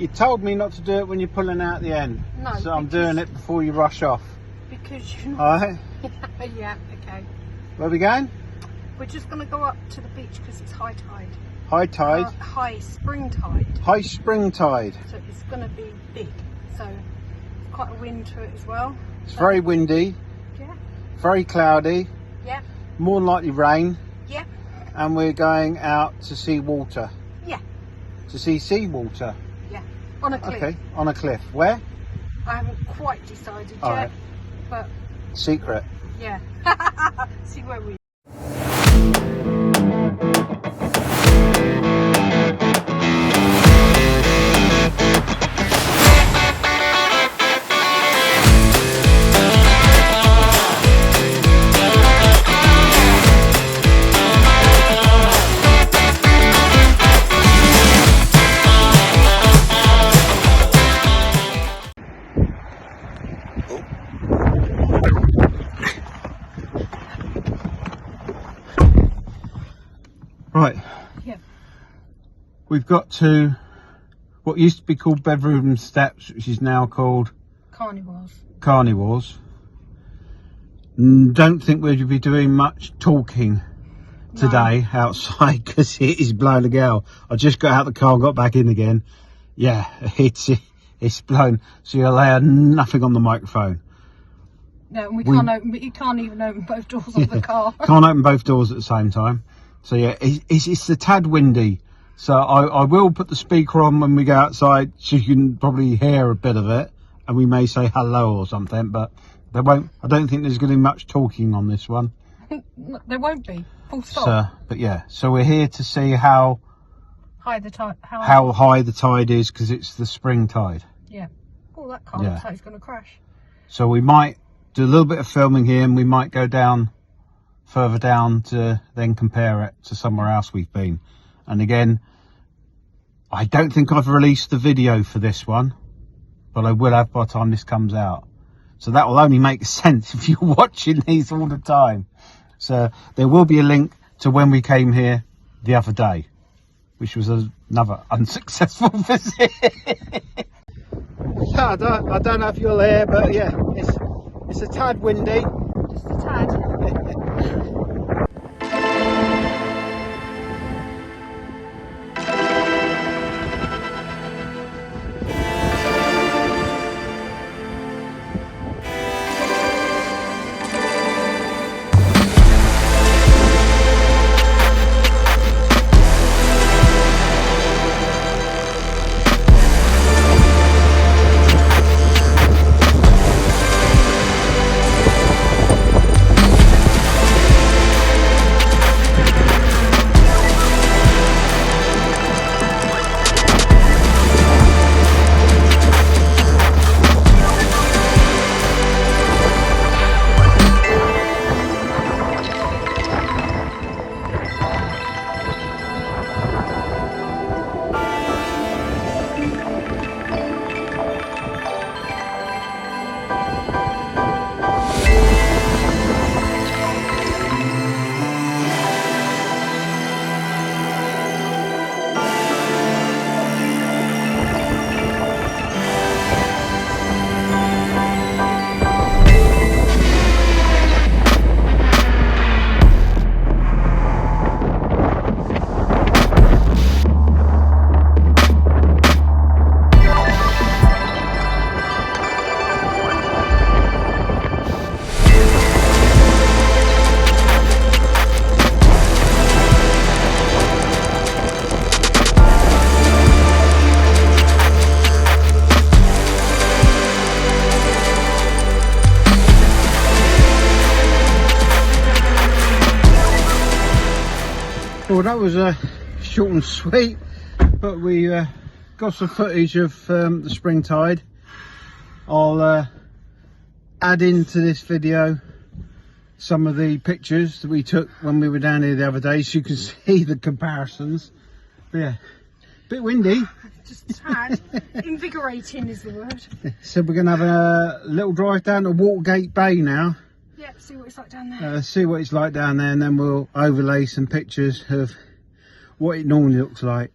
You told me not to do it when you're pulling out the end. No. So I'm doing it before you rush off. Because you're not. Alright? Yeah, okay. Where are we going? We're just going to go up to the beach because it's high tide. High tide? High spring tide. High spring tide. So it's going to be big. So it's quite a wind to it as well. It's very windy. Yeah. Very cloudy. Yeah. More than likely rain. Yeah. And we're going out to see water. Yeah. To see seawater. Yeah. On a cliff. Okay, on a cliff. Where? I haven't quite decided yet. Alright. But Secret. yeah. See where we. Right. Yeah. We've got to what used to be called Bedruthan Steps, which is now called Carnewas. Don't think we'll be doing much talking today outside because it is blowing a gale. I just got out of the car and got back in again. Yeah, it's blown. So you'll hear nothing on the microphone. No, and you can't even open both doors of the car. Can't open both doors at the same time. So yeah, it's a tad windy. So I will put the speaker on when we go outside so you can probably hear a bit of it. And we may say hello or something, but there won't. I don't think there's going to be much talking on this one. There won't be. Full stop. So, but yeah, so we're here to see how high the tide. How high the tide is because it's the spring tide. Yeah. Oh, that car looks like it's going to crash. So we might do a little bit of filming here, and we might go down further down to then compare it to somewhere else we've been. And again, I don't think I've released the video for this one, but I will have by the time this comes out. So that will only make sense if you're watching these all the time. So there will be a link to when we came here the other day, which was another unsuccessful visit. I don't know if you'll hear, but yeah, it's a tad windy. Just a tad. Well, that was short and sweet, but we got some footage of the spring tide. I'll add into this video some of the pictures that we took when we were down here the other day, so you can see the comparisons. But yeah, bit windy. Just a tad. Invigorating is the word. So we're going to have a little drive down to Watergate Bay now. Yep, see what it's like down there. See what it's like down there, and then we'll overlay some pictures of what it normally looks like.